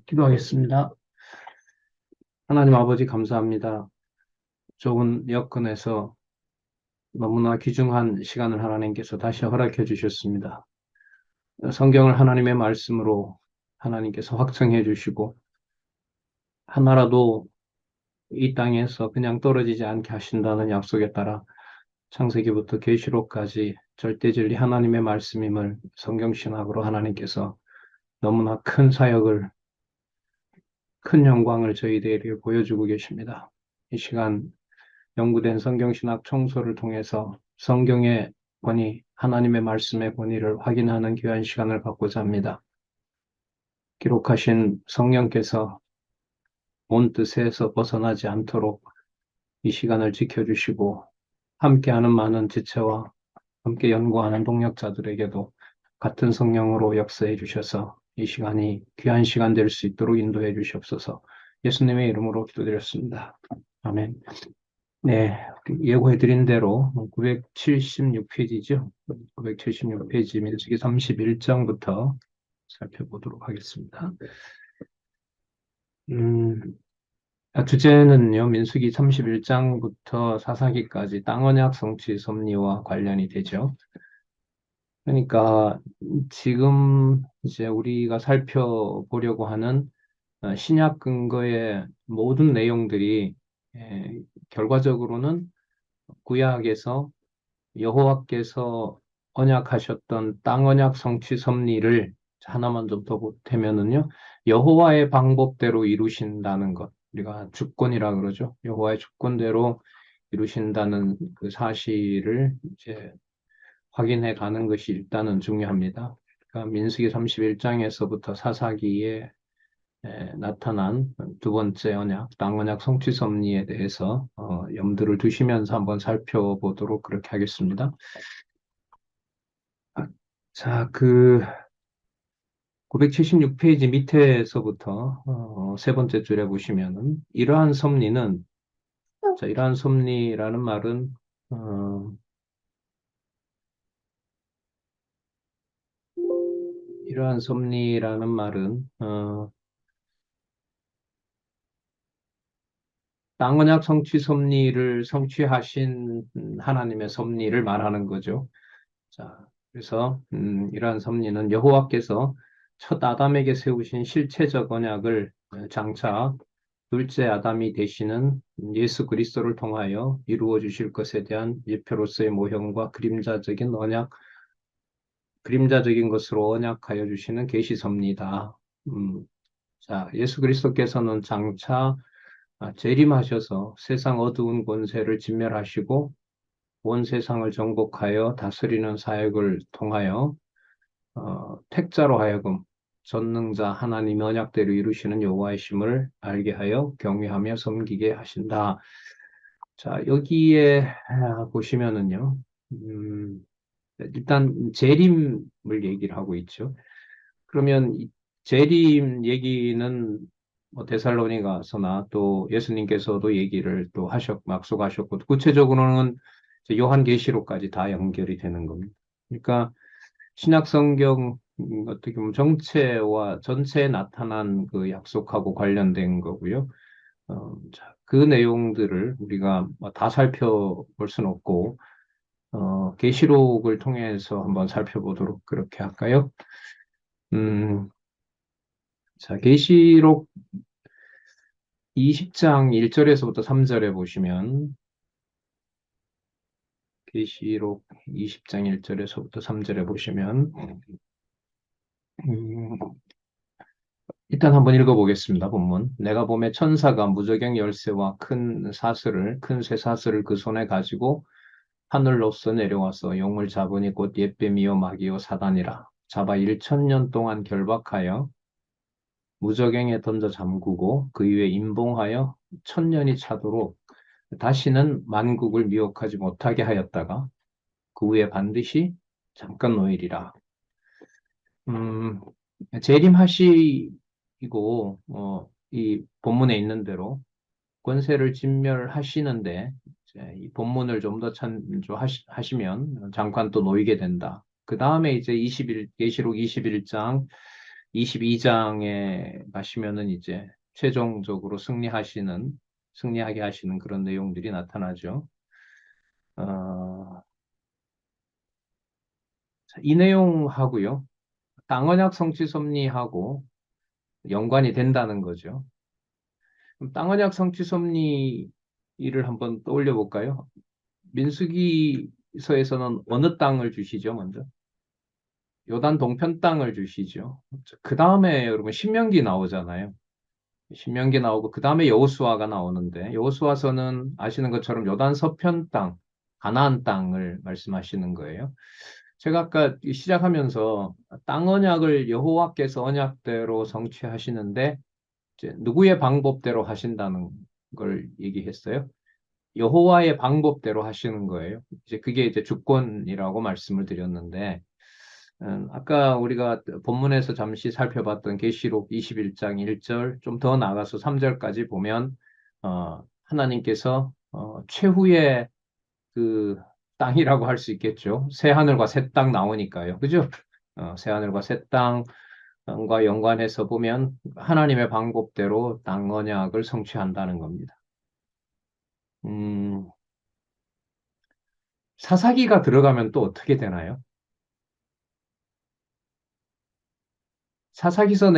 기도하겠습니다. 하나님 아버지 감사합니다. 좋은 여건에서 너무나 귀중한 시간을 하나님께서 다시 허락해 주셨습니다. 성경을 하나님의 말씀으로 하나님께서 확정해 주시고 하나라도 이 땅에서 그냥 떨어지지 않게 하신다는 약속에 따라 창세기부터 계시록까지 절대진리 하나님의 말씀임을 성경신학으로 하나님께서 너무나 큰 사역을, 큰 영광을 저희들에게 보여주고 계십니다. 이 시간 연구된 성경신학 청소를 통해서 성경의 권위, 하나님의 말씀의 권위를 확인하는 귀한 시간을 갖고자 합니다. 기록하신 성령께서 온 뜻에서 벗어나지 않도록 이 시간을 지켜주시고 함께하는 많은 지체와 함께 연구하는 동역자들에게도 같은 성령으로 역사해 주셔서 이 시간이 귀한 시간 될 수 있도록 인도해 주시옵소서. 예수님의 이름으로 기도드렸습니다. 아멘. 네, 예고해드린 대로 976페이지죠. 976페이지 민수기 31장부터 살펴보도록 하겠습니다. 주제는요, 민수기 31장부터 사사기까지 땅언약 성취 섭리와 관련이 되죠. 그러니까 지금 이제 우리가 살펴보려고 하는 신약 근거의 모든 내용들이 결과적으로는 구약에서 여호와께서 언약하셨던 땅 언약 성취 섭리를 하나만 좀 더 보태면은요, 여호와의 방법대로 이루신다는 것, 우리가 주권이라 그러죠. 여호와의 주권대로 이루신다는 그 사실을 이제 확인해 가는 것이 일단은 중요합니다. 그러니까 민수기 31장에서부터 사사기에 나타난 두 번째 언약, 땅 언약 성취 섭리에 대해서 염두를 두시면서 한번 살펴보도록 그렇게 하겠습니다. 자, 976페이지 밑에서부터 세 번째 줄에 보시면은 이러한 섭리는, 자, 이러한 섭리라는 말은 이러한 섭리라는 말은 땅 언약 성취 섭리를 성취하신 하나님의 섭리를 말하는 거죠. 자, 그래서 이러한 섭리는 여호와께서 첫 아담에게 세우신 실체적 언약을 장차 둘째 아담이 되시는 예수 그리스도를 통하여 이루어 주실 것에 대한 예표로서의 모형과 그림자적인 것으로 언약하여 주시는 계시 섭리다. 자, 예수 그리스도께서는 장차 재림하셔서 세상 어두운 권세를 진멸하시고 온 세상을 정복하여 다스리는 사역을 통하여 택자로 하여금 전능자 하나님 언약대로 이루시는 여호와의 심을 알게 하여 경외하며 섬기게 하신다. 자, 여기에 보시면은요, 일단 재림을 얘기를 하고 있죠. 그러면 이 재림 얘기는 뭐 데살로니가서나 또 예수님께서도 얘기를 또 약속하셨고, 구체적으로는 이제 요한계시록까지 다 연결이 되는 겁니다. 그러니까 신약 성경 어떻게 보면 정체와 전체에 나타난 그 약속하고 관련된 거고요. 자, 그 내용들을 우리가 뭐다 살펴볼 수는 없고, 계시록을 통해서 한번 살펴보도록 그렇게 할까요? 자, 계시록 20장 1절에서부터 3절에 보시면, 계시록 20장 1절에서부터 3절에 보시면, 음, 일단 한번 읽어보겠습니다. 본문. 내가 보매 천사가 무저갱 열쇠와 큰 쇠사슬을 그 손에 가지고 하늘로서 내려와서 용을 잡으니 곧 옛뱀이요 마귀요 사단이라. 잡아 1000년 동안 결박하여 무저갱에 던져 잠그고 그 위에 임봉하여 1000년이 차도록 다시는 만국을 미혹하지 못하게 하였다가 그 후에 반드시 잠깐 노일이라. 재림하시고 이 본문에 있는 대로 권세를 진멸하시는데 이 본문을 좀 더 참조하시면 잠깐 또 놓이게 된다. 그 다음에 이제 계시록 21장 22장에 가시면은 이제 최종적으로 승리하게 하시는 그런 내용들이 나타나죠. 어, 이 내용하고요. 땅언약 성취 섭리하고 연관이 된다는 거죠. 그럼 땅언약 성취 섭리를 한번 떠올려 볼까요? 민수기서에서는 어느 땅을 주시죠, 먼저? 요단 동편 땅을 주시죠. 그 다음에 여러분 신명기 나오잖아요. 신명기 나오고 그 다음에 여호수아가 나오는데 여호수아서는 아시는 것처럼 요단 서편 땅, 가나안 땅을 말씀하시는 거예요. 제가 아까 시작하면서 땅 언약을 여호와께서 언약대로 성취하시는데 이제 누구의 방법대로 하신다는 걸 얘기했어요. 여호와의 방법대로 하시는 거예요. 이제 그게 이제 주권이라고 말씀을 드렸는데 아까 우리가 본문에서 잠시 살펴봤던 계시록 21장 1절 좀 더 나가서 3절까지 보면 하나님께서 최후의 그 땅이라고 할 수 있겠죠. 새 하늘과 새 땅 나오니까요. 그죠? 새 하늘과 새 땅과 연관해서 보면 하나님의 방법대로 땅 언약을 성취한다는 겁니다. 음, 사사기가 들어가면 또 어떻게 되나요? 사사기서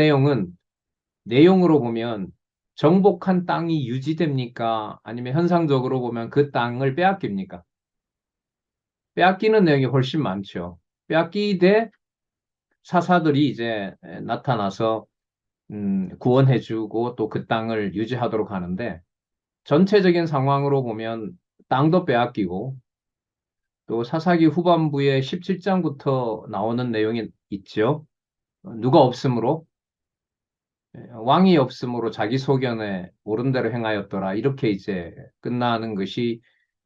내용으로 보면 정복한 땅이 유지됩니까? 아니면 현상적으로 보면 그 땅을 빼앗깁니까? 빼앗기는 내용이 훨씬 많죠. 빼앗기되 사사들이 이제 나타나서 구원해주고 또 그 땅을 유지하도록 하는데 전체적인 상황으로 보면 땅도 빼앗기고 또 사사기 후반부에 17장부터 나오는 내용이 있죠. 누가 없으므로 왕이 없으므로 자기 소견에 옳은 대로 행하였더라. 이렇게 이제 끝나는 것이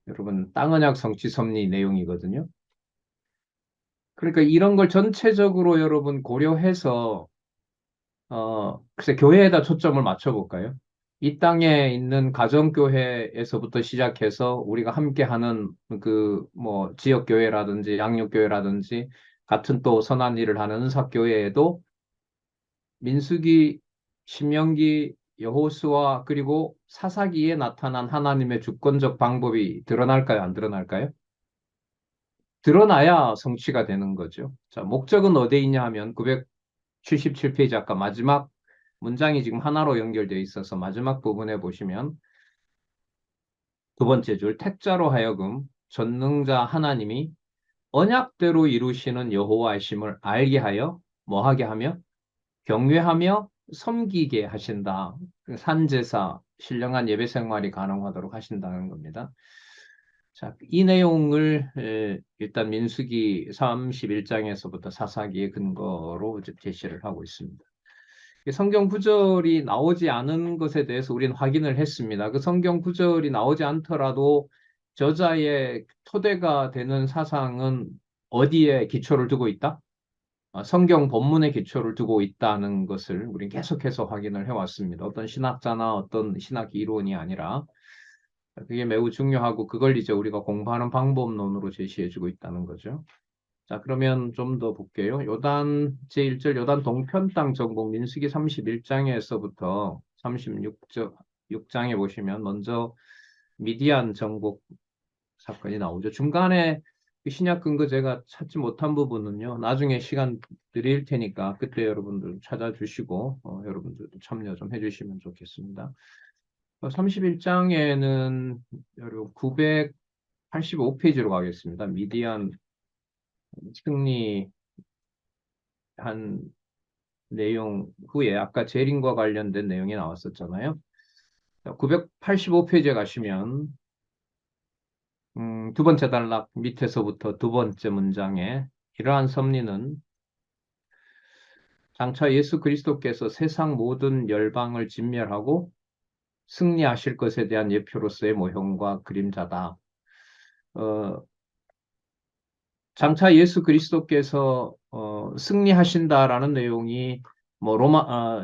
여러분 땅 언약 성취 섭리 내용이거든요. 그러니까 이런 걸 전체적으로 여러분 고려해서 글쎄 교회에다 초점을 맞춰볼까요? 이 땅에 있는 가정교회에서부터 시작해서 우리가 함께하는 그 뭐 지역교회라든지 양육교회라든지 같은 또 선한 일을 하는 은사교회에도 민수기, 신명기, 여호수아 그리고 사사기에 나타난 하나님의 주권적 방법이 드러날까요? 안 드러날까요? 드러나야 성취가 되는 거죠. 자, 목적은 어디에 있냐 하면 977페이지 아까 마지막 문장이 지금 하나로 연결되어 있어서 마지막 부분에 보시면 두 번째 줄 택자로 하여금 전능자 하나님이 언약대로 이루시는 여호와이심을 알게 하여 뭐하게 하며 경외하며 섬기게 하신다. 산제사, 신령한 예배 생활이 가능하도록 하신다는 겁니다. 자, 이 내용을 일단 민수기 31장에서부터 사사기의 근거로 이제 제시를 하고 있습니다. 성경 구절이 나오지 않은 것에 대해서 우리는 확인을 했습니다. 그 성경 구절이 나오지 않더라도 저자의 토대가 되는 사상은 어디에 기초를 두고 있다? 성경 본문에 기초를 두고 있다는 것을 우리는 계속해서 확인을 해왔습니다. 어떤 신학자나 어떤 신학 이론이 아니라 그게 매우 중요하고 그걸 이제 우리가 공부하는 방법론으로 제시해주고 있다는 거죠. 자, 그러면 좀 더 볼게요. 요단 제1절 요단 동편 땅 정복 민수기 31장에서부터 36장에 보시면 먼저 미디안 정복 사건이 나오죠. 중간에 그 신약 근거 제가 찾지 못한 부분은요. 나중에 시간 드릴 테니까 그때 여러분들 찾아주시고 여러분들도 참여 좀 해주시면 좋겠습니다. 31장에는 여러분 985페이지로 가겠습니다. 미디안 승리한 내용 후에 아까 재림과 관련된 내용이 나왔었잖아요. 985페이지에 가시면 두 번째 단락 밑에서부터 두 번째 문장에 이러한 섭리는 장차 예수 그리스도께서 세상 모든 열방을 진멸하고 승리하실 것에 대한 예표로서의 모형과 그림자다. 어, 장차 예수 그리스도께서 승리하신다라는 내용이 뭐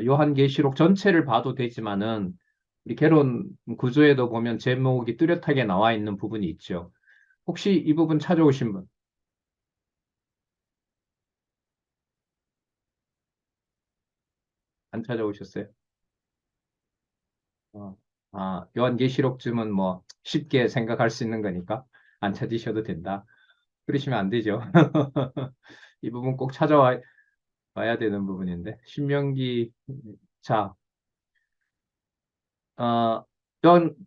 요한계시록 전체를 봐도 되지만은 우리 개론 구조에도 보면 제목이 뚜렷하게 나와 있는 부분이 있죠. 혹시 이 부분 찾아오신 분? 안 찾아오셨어요? 어, 요한계시록쯤은 뭐 쉽게 생각할 수 있는 거니까 안 찾으셔도 된다. 그러시면 안 되죠. 이 부분 꼭 찾아와 봐야 되는 부분인데. 신명기, 자,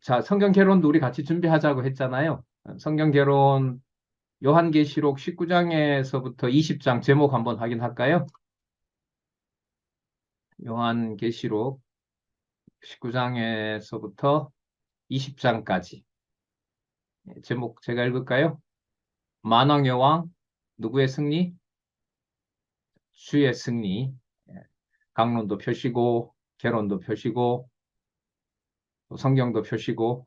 자, 성경 개론도 우리 같이 준비하자고 했잖아요. 성경 개론 요한계시록 19장에서부터 20장 제목 한번 확인할까요? 요한계시록 19장에서부터 20장까지. 제목 제가 읽을까요? 만왕의 왕, 누구의 승리? 주의 승리. 예, 강론도 펴시고, 개론도 펴시고, 또 성경도 펴시고.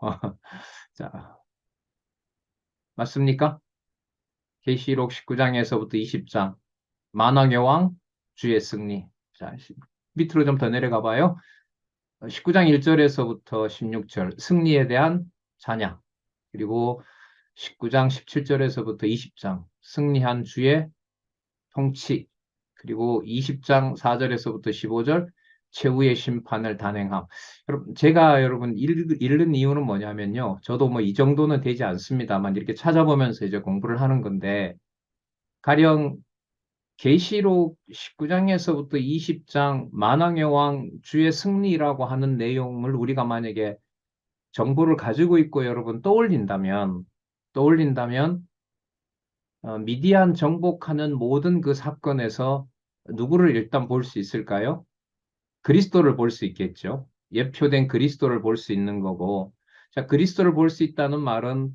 자, 맞습니까? 계시록 19장에서부터 20장. 만왕의 왕, 주의 승리. 자, 밑으로 좀 더 내려가 봐요. 19장 1절에서부터 16절, 승리에 대한 찬양. 그리고 19장 17절에서부터 20장, 승리한 주의 통치. 그리고 20장 4절에서부터 15절, 최후의 심판을 단행함. 여러분, 제가 여러분 읽는 이유는 뭐냐면요. 저도 뭐 이 정도는 되지 않습니다만 이렇게 찾아보면서 이제 공부를 하는 건데, 가령 계시록 19장에서부터 20장 만왕의 왕 주의 승리라고 하는 내용을 우리가 만약에 정보를 가지고 있고 여러분 떠올린다면 미디안 정복하는 모든 그 사건에서 누구를 일단 볼 수 있을까요? 그리스도를 볼 수 있겠죠. 예표된 그리스도를 볼 수 있는 거고, 자, 그리스도를 볼 수 있다는 말은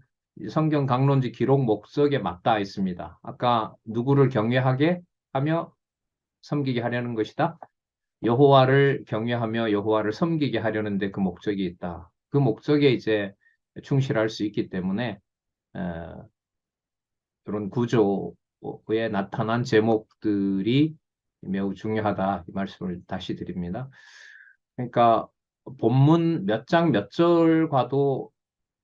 성경 강론지 기록 목적에 맞닿아 있습니다. 아까 누구를 경외하게 하며 섬기게 하려는 것이다. 여호와를 경외하며 여호와를 섬기게 하려는데 그 목적이 있다. 그 목적에 이제 충실할 수 있기 때문에 이런 구조에 나타난 제목들이 매우 중요하다. 이 말씀을 다시 드립니다. 그러니까 본문 몇 장 몇 절과도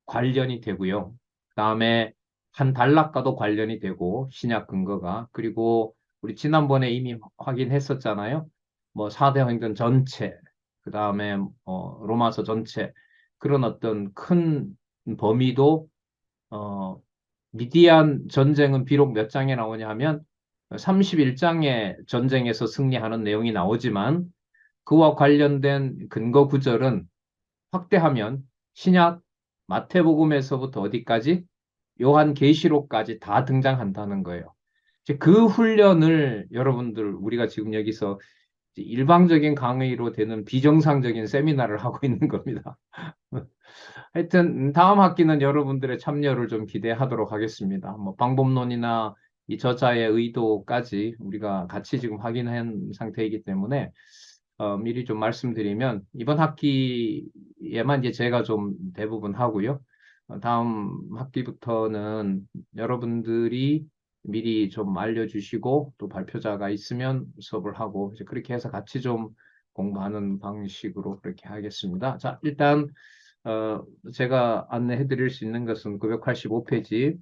관련이 되고요. 그다음에 한 단락과도 관련이 되고 신약 근거가 그리고 우리 지난번에 이미 확인했었잖아요. 뭐 사도행전 전체, 그다음에 로마서 전체 그런 어떤 큰 범위도 어, 미디안 전쟁은 비록 몇 장에 나오냐 하면 31장의 전쟁에서 승리하는 내용이 나오지만 그와 관련된 근거 구절은 확대하면 신약 마태복음에서부터 어디까지 요한계시록까지 다 등장한다는 거예요. 이제 그 훈련을 여러분들 우리가 지금 여기서 일방적인 강의로 되는 비정상적인 세미나를 하고 있는 겁니다. 하여튼 다음 학기는 여러분들의 참여를 좀 기대하도록 하겠습니다. 뭐 방법론이나 이 저자의 의도까지 우리가 같이 지금 확인한 상태이기 때문에 미리 좀 말씀드리면 이번 학기에만 이제 제가 좀 대부분 하고요. 다음 학기부터는 여러분들이 미리 좀 알려주시고 또 발표자가 있으면 수업을 하고 이제 그렇게 해서 같이 좀 공부하는 방식으로 그렇게 하겠습니다. 자, 일단 제가 안내해 드릴 수 있는 것은 985페이지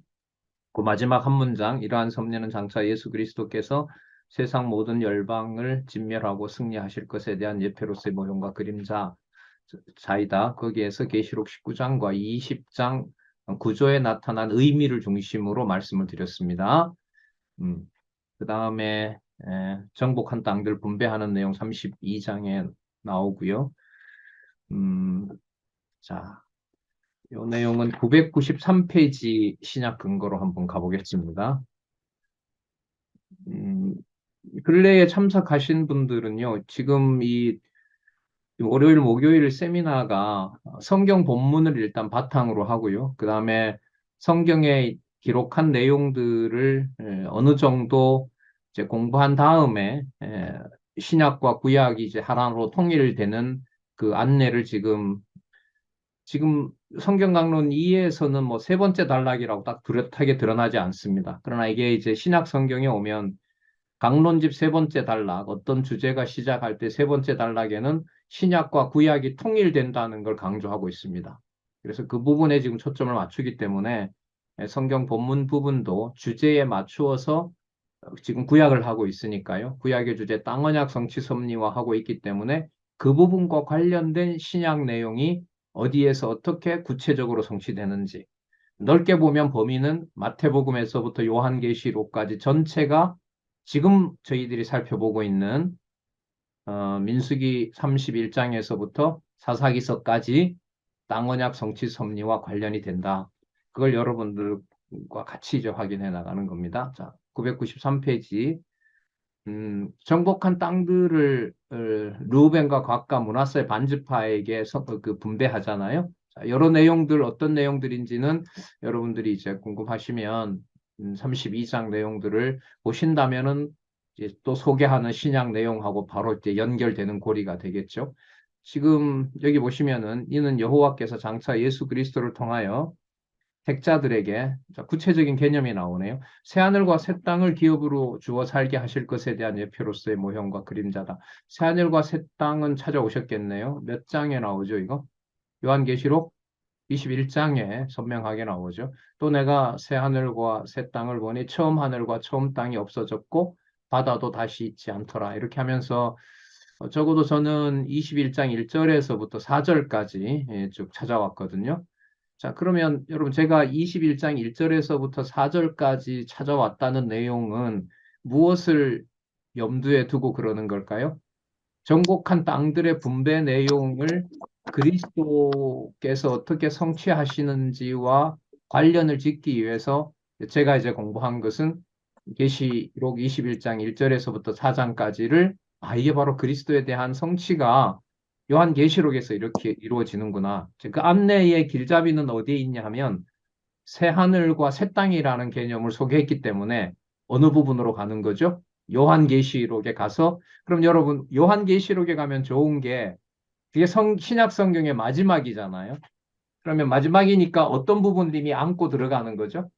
그 마지막 한 문장 이러한 섭리는 장차 예수 그리스도께서 세상 모든 열방을 진멸하고 승리하실 것에 대한 예표로서의 모형과 그림자이다. 거기에서 계시록 19장과 20장 구조에 나타난 의미를 중심으로 말씀을 드렸습니다. 그 다음에 정복한 땅들 분배하는 내용 32장에 나오고요. 자, 이 내용은 993페이지 신약 근거로 한번 가보겠습니다. 근래에 참석하신 분들은요, 지금 이 월요일, 목요일 세미나가 성경 본문을 일단 바탕으로 하고요. 그 다음에 성경에 기록한 내용들을 어느 정도 이제 공부한 다음에 신약과 구약이 이제 하나로 통일되는 그 안내를 지금 성경 강론 2에서는 뭐 세 번째 단락이라고 딱 뚜렷하게 드러나지 않습니다. 그러나 이게 이제 신약 성경에 오면 강론집 세 번째 단락, 어떤 주제가 시작할 때 세 번째 단락에는 신약과 구약이 통일된다는 걸 강조하고 있습니다. 그래서 그 부분에 지금 초점을 맞추기 때문에 성경 본문 부분도 주제에 맞추어서 지금 구약을 하고 있으니까요. 구약의 주제 땅 언약 성취 섭리화 하고 있기 때문에 그 부분과 관련된 신약 내용이 어디에서 어떻게 구체적으로 성취되는지 넓게 보면 범위는 마태복음에서부터 요한계시록까지 전체가 지금 저희들이 살펴보고 있는 민수기 31장에서부터 사사기서까지 땅 언약 성취 섭리와 관련이 된다. 그걸 여러분들과 같이 이제 확인해 나가는 겁니다. 자, 993페이지. 정복한 땅들을 르우벤과 갓과 므낫세 반지파에게 그 분배하잖아요. 자, 여러 내용들 어떤 내용들인지는 여러분들이 이제 궁금하시면 32장 내용들을 보신다면은 이제 또 소개하는 신약 내용하고 바로 이제 연결되는 고리가 되겠죠. 지금 여기 보시면은 이는 여호와께서 장차 예수 그리스도를 통하여 택자들에게 구체적인 개념이 나오네요. 새하늘과 새 땅을 기업으로 주어 살게 하실 것에 대한 예표로서의 모형과 그림자다. 새하늘과 새 땅은 찾아오셨겠네요. 몇 장에 나오죠, 이거? 요한계시록 21장에 선명하게 나오죠. 또 내가 새 하늘과 새 땅을 보니 처음 하늘과 처음 땅이 없어졌고 바다도 다시 있지 않더라. 이렇게 하면서 적어도 저는 21장 1절에서부터 4절까지 쭉 찾아왔거든요. 자, 그러면 여러분 제가 21장 1절에서부터 4절까지 찾아왔다는 내용은 무엇을 염두에 두고 그러는 걸까요? 정복한 땅들의 분배 내용을 그리스도께서 어떻게 성취하시는지와 관련을 짓기 위해서 제가 이제 공부한 것은 계시록 21장 1절에서부터 4장까지를 이게 바로 그리스도에 대한 성취가 요한계시록에서 이렇게 이루어지는구나. 그 안내의 길잡이는 어디에 있냐 하면 새 하늘과 새 땅이라는 개념을 소개했기 때문에 어느 부분으로 가는 거죠? 요한계시록에 가서 그럼 여러분 요한계시록에 가면 좋은 게 그게 신약 성경의 마지막이잖아요. 그러면 마지막이니까 어떤 부분들이 안고 들어가는 거죠?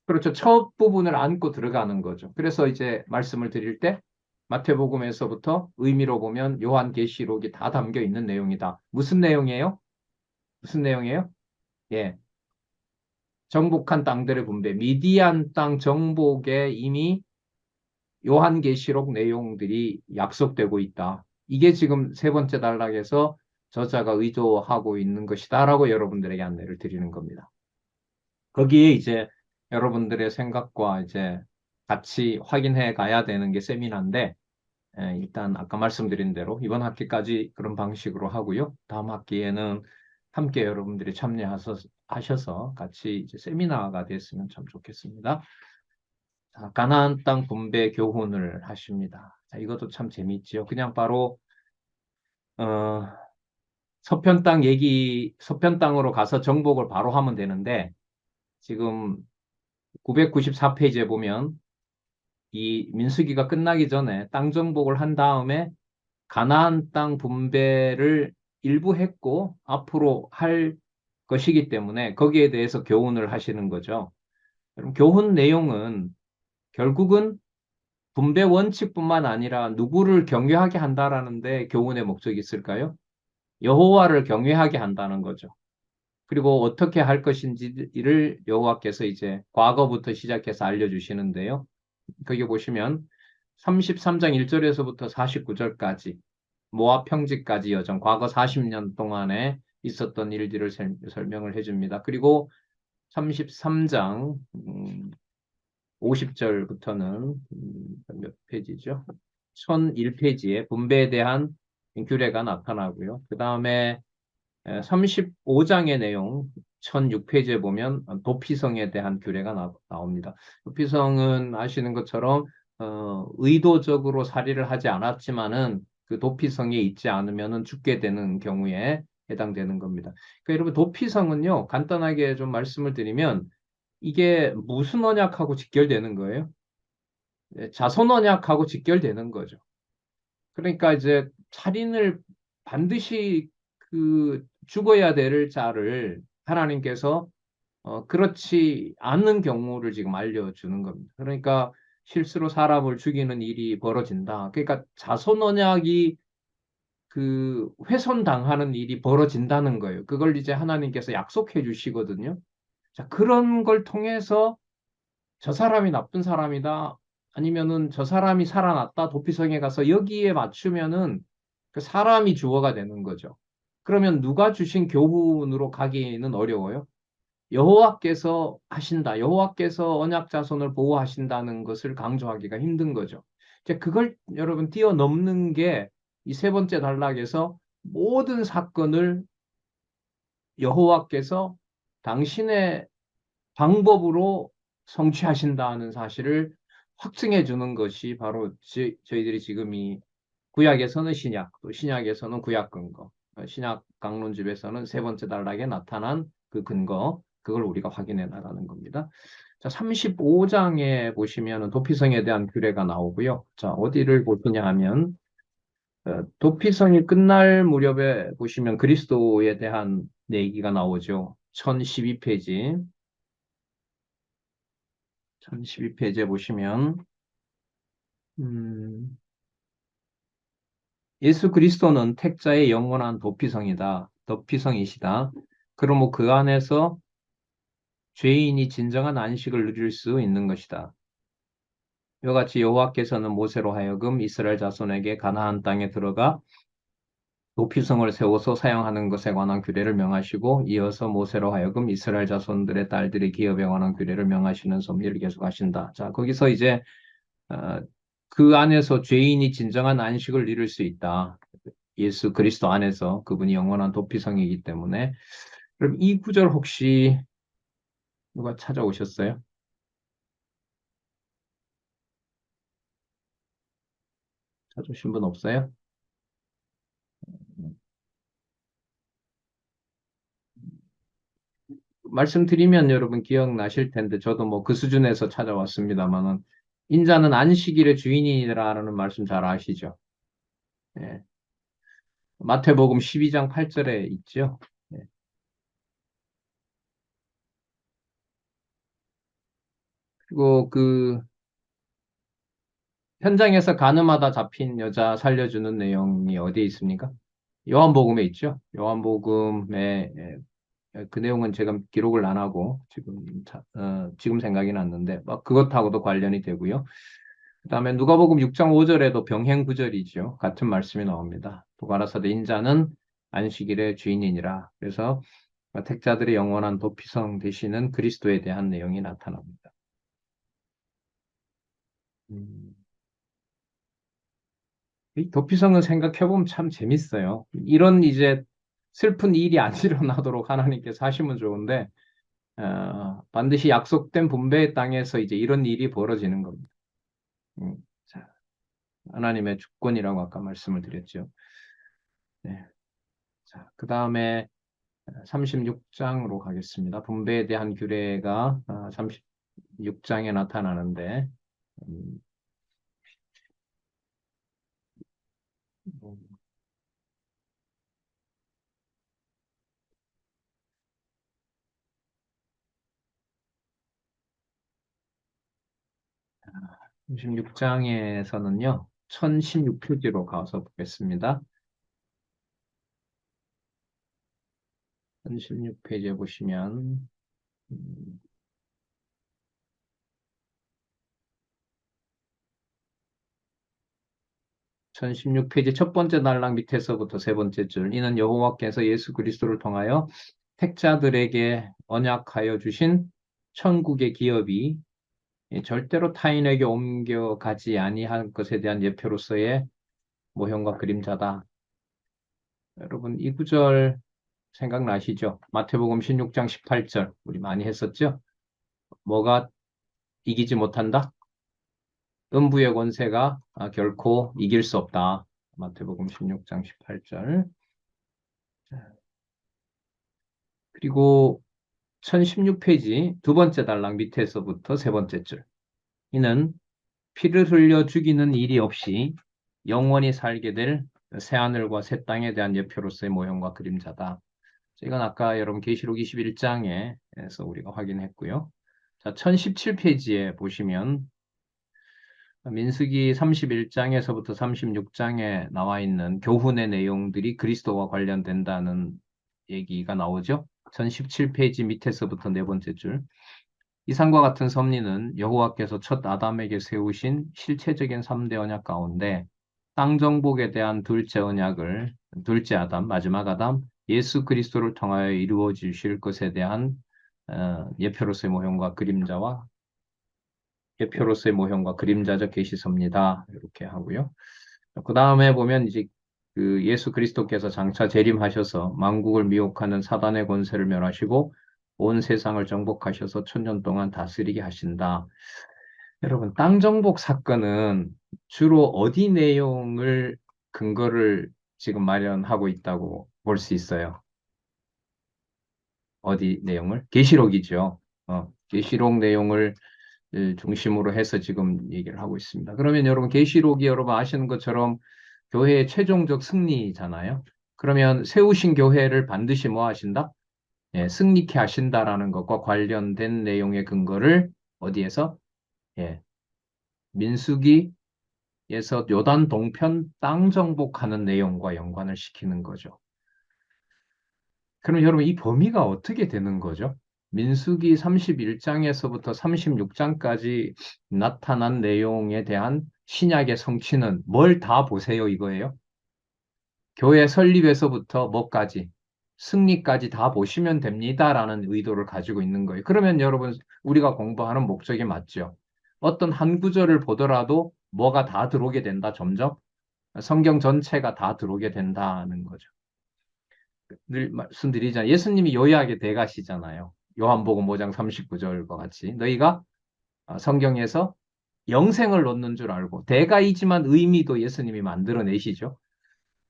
그렇죠. 첫 부분을 안고 들어가는 거죠. 그래서 이제 말씀을 드릴 때 마태복음에서부터 의미로 보면 요한계시록이 다 담겨 있는 내용이다. 무슨 내용이에요? 무슨 내용이에요? 예. 정복한 땅들의 분배, 미디안 땅 정복에 이미 요한계시록 내용들이 약속되고 있다. 이게 지금 세 번째 단락에서 저자가 의도하고 있는 것이다라고 여러분들에게 안내를 드리는 겁니다. 거기에 이제 여러분들의 생각과 이제 같이 확인해 가야 되는 게 세미나인데, 일단 아까 말씀드린 대로 이번 학기까지 그런 방식으로 하고요. 다음 학기에는 함께 여러분들이 참여하셔서 같이 이제 세미나가 됐으면 참 좋겠습니다. 자, 가나안 땅 분배 교훈을 하십니다. 자, 이것도 참 재미있지요. 그냥 바로 어, 서편 땅으로 가서 정복을 바로 하면 되는데 지금 994페이지에 보면 이 민수기가 끝나기 전에 땅 정복을 한 다음에 가나안 땅 분배를 일부 했고 앞으로 할 것이기 때문에 거기에 대해서 교훈을 하시는 거죠. 그럼 교훈 내용은 결국은 분배 원칙뿐만 아니라 누구를 경외하게 한다라는데 교훈의 목적이 있을까요? 여호와를 경외하게 한다는 거죠. 그리고 어떻게 할 것인지를 여호와께서 이제 과거부터 시작해서 알려주시는데요. 거기 보시면 33장 1절에서부터 49절까지 모압 평지까지 여정 과거 40년 동안에 있었던 일들을 설명을 해줍니다. 그리고 33장 50절부터는 몇 페이지죠? 1001페이지에 분배에 대한 규례가 나타나고요. 그 다음에 35장의 내용 1006페이지에 보면 도피성에 대한 규례가 나옵니다. 도피성은 아시는 것처럼 의도적으로 살해를 하지 않았지만은 그 도피성에 있지 않으면은 죽게 되는 경우에 해당되는 겁니다. 그러니까 여러분 도피성은요 간단하게 좀 말씀을 드리면 이게 무슨 언약하고 직결되는 거예요? 자손 언약하고 직결되는 거죠. 그러니까 이제 살인을 반드시 그 죽어야 될 자를 하나님께서 그렇지 않는 경우를 지금 알려주는 겁니다. 그러니까 실수로 사람을 죽이는 일이 벌어진다. 그러니까 자손 언약이 그 훼손당하는 일이 벌어진다는 거예요. 그걸 이제 하나님께서 약속해 주시거든요. 자, 그런 걸 통해서 저 사람이 나쁜 사람이다. 아니면은 저 사람이 살아났다. 도피성에 가서 여기에 맞추면은 그 사람이 주어가 되는 거죠. 그러면 누가 주신 교훈으로 가기는 어려워요. 여호와께서 하신다. 여호와께서 언약 자손을 보호하신다는 것을 강조하기가 힘든 거죠. 이제 그걸 여러분 뛰어넘는 게 이 세 번째 단락에서 모든 사건을 여호와께서 당신의 방법으로 성취하신다는 사실을 확증해 주는 것이 바로 저희들이 지금 이 구약에서는 신약, 또 신약에서는 구약 근거, 신약 강론집에서는 세 번째 단락에 나타난 그 근거, 그걸 우리가 확인해 나가는 겁니다. 자, 35장에 보시면 도피성에 대한 규례가 나오고요. 자, 어디를 보시냐 하면 도피성이 끝날 무렵에 보시면 그리스도에 대한 얘기가 나오죠. 1012페이지. 1012페이지에 보시면 음, 예수 그리스도는 택자의 영원한 도피성이다. 도피성이시다. 그러므로 그 안에서 죄인이 진정한 안식을 누릴 수 있는 것이다. 이와 같이 여호와께서는 모세로 하여금 이스라엘 자손에게 가나안 땅에 들어가 도피성을 세워서 사용하는 것에 관한 규례를 명하시고 이어서 모세로 하여금 이스라엘 자손들의 딸들의 기업에 관한 규례를 명하시는 섭리를 계속하신다. 자, 거기서 이제 어, 그 안에서 죄인이 진정한 안식을 이룰 수 있다. 예수 그리스도 안에서 그분이 영원한 도피성이기 때문에. 그럼 이 구절 혹시 누가 찾아오셨어요? 찾으신 분 없어요? 말씀드리면 여러분 기억나실 텐데 저도 뭐 그 수준에서 찾아왔습니다만은 인자는 안식일의 주인이라는 말씀 잘 아시죠? 예. 마태복음 12장 8절에 있죠. 예. 그리고 그 현장에서 가늠하다 잡힌 여자 살려주는 내용이 어디에 있습니까? 요한복음에 있죠. 요한복음에 그 내용은 제가 기록을 안 하고 지금 생각이 났는데 막 그것하고도 관련이 되고요. 그다음에 누가복음 6장 5절에도 병행 구절이죠. 같은 말씀이 나옵니다. 또 가라사대 인자는 안식일의 주인이니라. 그래서 택자들의 영원한 도피성 되시는 그리스도에 대한 내용이 나타납니다. 음, 이 도피성은 생각해보면 참 재밌어요. 이런 이제 슬픈 일이 안 일어나도록 하나님께서 하시면 좋은데 반드시 약속된 분배의 땅에서 이제 이런 일이 벌어지는 겁니다. 자, 하나님의 주권이라고 아까 말씀을 드렸죠. 네. 자, 그 다음에 36장으로 가겠습니다. 분배에 대한 규례가 36장에 나타나는데, 음, 36장에서는요, 1016페이지로 가서 보겠습니다. 1016페이지에 보시면, 음, 1016페이지 첫 번째 단락 밑에서부터 세 번째 줄, 이는 여호와께서 예수 그리스도를 통하여 택자들에게 언약하여 주신 천국의 기업이 절대로 타인에게 옮겨가지 아니할 것에 대한 예표로서의 모형과 그림자다. 여러분 이 구절 생각나시죠? 마태복음 16장 18절 우리 많이 했었죠? 뭐가 이기지 못한다? 음부의 권세가 결코 이길 수 없다. 마태복음 16장 18절. 그리고 1016페이지 두 번째 단락 밑에서부터 세 번째 줄. 이는 피를 흘려 죽이는 일이 없이 영원히 살게 될 새하늘과 새 땅에 대한 예표로서의 모형과 그림자다. 이건 아까 여러분 계시록 21장에서 우리가 확인했고요. 자, 1017페이지에 보시면 민수기 31장에서부터 36장에 나와 있는 교훈의 내용들이 그리스도와 관련된다는 얘기가 나오죠. 1017페이지 밑에서부터 네 번째 줄. 이상과 같은 섭리는 여호와께서 첫 아담에게 세우신 실체적인 3대 언약 가운데 땅 정복에 대한 둘째 아담, 마지막 아담, 예수 그리스도를 통하여 이루어 주실 것에 대한 예표로서의 모형과 그림자적 계시섭니다. 이렇게 하고요. 그 다음에 보면 이제 그 예수 그리스도께서 장차 재림하셔서 만국을 미혹하는 사단의 권세를 멸하시고 온 세상을 정복하셔서 천년 동안 다스리게 하신다. 여러분, 땅 정복 사건은 주로 어디 내용을 근거를 지금 마련하고 있다고 볼 수 있어요? 어디 내용을? 계시록이죠. 계시록 내용을 중심으로 해서 지금 얘기를 하고 있습니다. 그러면 여러분, 계시록이 여러분 아시는 것처럼 교회의 최종적 승리잖아요. 그러면 세우신 교회를 반드시 뭐 하신다? 예, 승리케 하신다라는 것과 관련된 내용의 근거를 어디에서? 예, 민수기에서 요단 동편 땅 정복하는 내용과 연관을 시키는 거죠. 그럼 여러분 이 범위가 어떻게 되는 거죠? 민수기 31장에서부터 36장까지 나타난 내용에 대한 신약의 성취는 뭘 다 보세요 이거예요? 교회 설립에서부터 뭐까지 승리까지 다 보시면 됩니다라는 의도를 가지고 있는 거예요. 그러면 여러분 우리가 공부하는 목적이 맞죠? 어떤 한 구절을 보더라도 뭐가 다 들어오게 된다, 점점 성경 전체가 다 들어오게 된다는 거죠. 늘 말씀드리잖아요. 예수님이 요약의 대가시잖아요. 요한복음 5장 39절과 같이 너희가 성경에서 영생을 얻는 줄 알고 대가이지만 의미도 예수님이 만들어내시죠.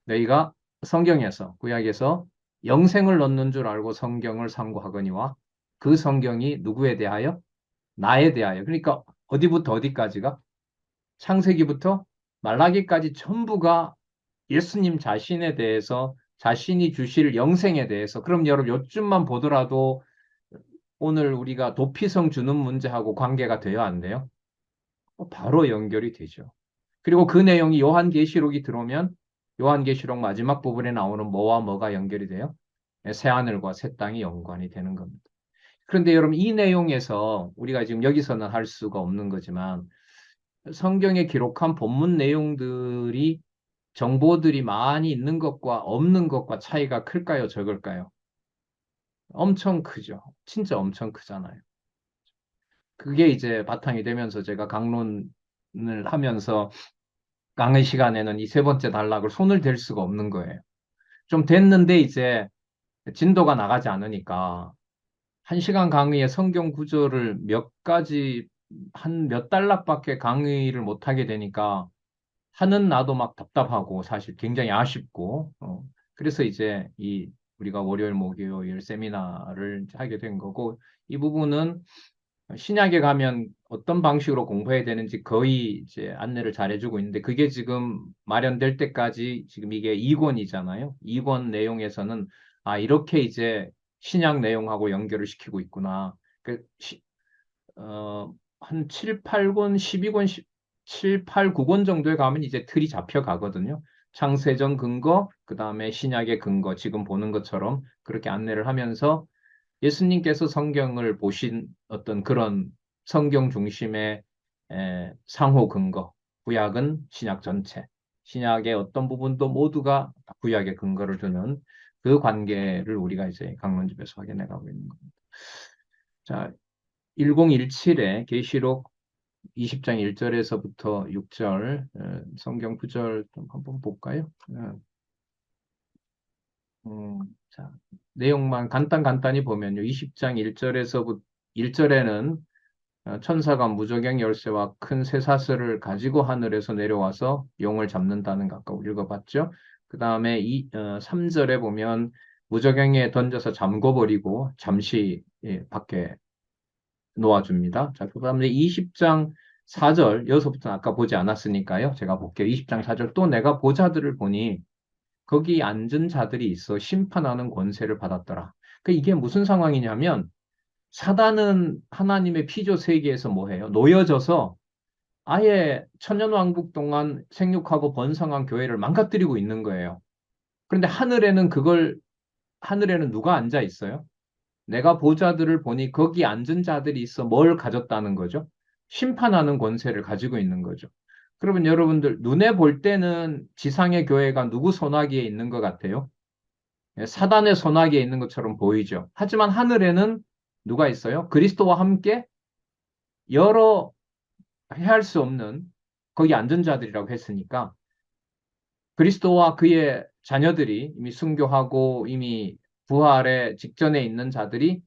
너희가 성경에서 구약에서 영생을 얻는 줄 알고 성경을 상고하거니와 그 성경이 누구에 대하여? 나에 대하여. 그러니까 어디부터 어디까지가? 창세기부터 말라기까지 전부가 예수님 자신에 대해서 자신이 주실 영생에 대해서 그럼 여러분 요쯤만 보더라도 오늘 우리가 도피성 주는 문제하고 관계가 돼요, 안 돼요? 바로 연결이 되죠. 그리고 그 내용이 요한계시록이 들어오면 요한계시록 마지막 부분에 나오는 뭐와 뭐가 연결이 돼요? 새하늘과 새 땅이 연관이 되는 겁니다. 그런데 여러분 이 내용에서 우리가 지금 여기서는 할 수가 없는 거지만 성경에 기록한 본문 내용들이 정보들이 많이 있는 것과 없는 것과 차이가 클까요? 적을까요? 엄청 크죠. 진짜 엄청 크잖아요. 그게 이제 바탕이 되면서 제가 강론을 하면서 강의 시간에는 이 세 번째 단락을 손을 댈 수가 없는 거예요. 좀 됐는데 이제 진도가 나가지 않으니까 한 시간 강의에 성경 구절을 몇 가지 한 몇 단락밖에 강의를 못 하게 되니까 하는 나도 막 답답하고 사실 굉장히 아쉽고 그래서 이제 이 우리가 월요일 목요일 세미나를 하게 된 거고 이 부분은 신약에 가면 어떤 방식으로 공부해야 되는지 거의 이제 안내를 잘 해주고 있는데 그게 지금 마련될 때까지 지금 이게 2권이잖아요. 2권 내용에서는 이렇게 이제 신약 내용하고 연결을 시키고 있구나. 그 한 7, 8권, 12권, 7, 8, 9권 정도에 가면 이제 틀이 잡혀가거든요. 창세전 근거, 그 다음에 신약의 근거, 지금 보는 것처럼 그렇게 안내를 하면서 예수님께서 성경을 보신 어떤 그런 성경 중심의 상호 근거, 구약은 신약 전체, 신약의 어떤 부분도 모두가 구약의 근거를 두는 그 관계를 우리가 이제 강론집에서 확인해 가고 있는 겁니다. 자, 1017에 계시록 20장 1절에서부터 6절 성경 구절 좀 한번 볼까요? 자, 내용만 간단히 보면요. 20장 1절에서부터 1절에는 천사가 무저갱 열쇠와 큰 쇠사슬을 가지고 하늘에서 내려와서 용을 잡는다는 거 아까 읽어봤죠? 그 다음에 3절에 보면 무저갱에 던져서 잠궈버리고 잠시 밖에 놓아줍니다. 자, 그 다음에 20장 4절, 여기서부터는 아까 보지 않았으니까요. 제가 볼게요. 20장 4절, 또 내가 보자들을 보니 거기 앉은 자들이 있어 심판하는 권세를 받았더라. 그 이게 무슨 상황이냐면 사단은 하나님의 피조 세계에서 뭐 해요? 놓여져서 아예 천년왕국 동안 생육하고 번성한 교회를 망가뜨리고 있는 거예요. 그런데 하늘에는 누가 앉아 있어요? 내가 보자들을 보니 거기 앉은 자들이 있어 뭘 가졌다는 거죠? 심판하는 권세를 가지고 있는 거죠. 그러면 여러분들 눈에 볼 때는 지상의 교회가 누구 손아귀에 있는 것 같아요? 예, 사단의 손아귀에 있는 것처럼 보이죠. 하지만 하늘에는 누가 있어요? 그리스도와 함께 여러 해할 수 없는 거기 앉은 자들이라고 했으니까 그리스도와 그의 자녀들이 이미 순교하고 이미 부활의 직전에 있는 자들이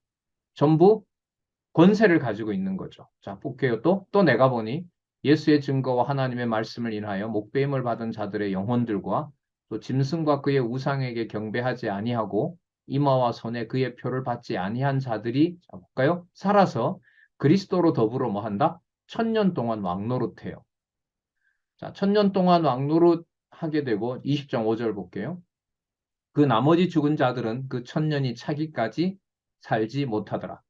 전부 권세를 가지고 있는 거죠. 자, 볼게요. 또 내가 보니 예수의 증거와 하나님의 말씀을 인하여 목배임을 받은 자들의 영혼들과 또 짐승과 그의 우상에게 경배하지 아니하고 이마와 손에 그의 표를 받지 아니한 자들이 자, 볼까요? 살아서 그리스도로 더불어 뭐 한다? 1000년 동안 왕노릇해요. 자, 1000년 동안 왕노릇 하게 되고 20장 5절 볼게요. 그 나머지 죽은 자들은 그 1000년이 차기까지 살지 못하더라.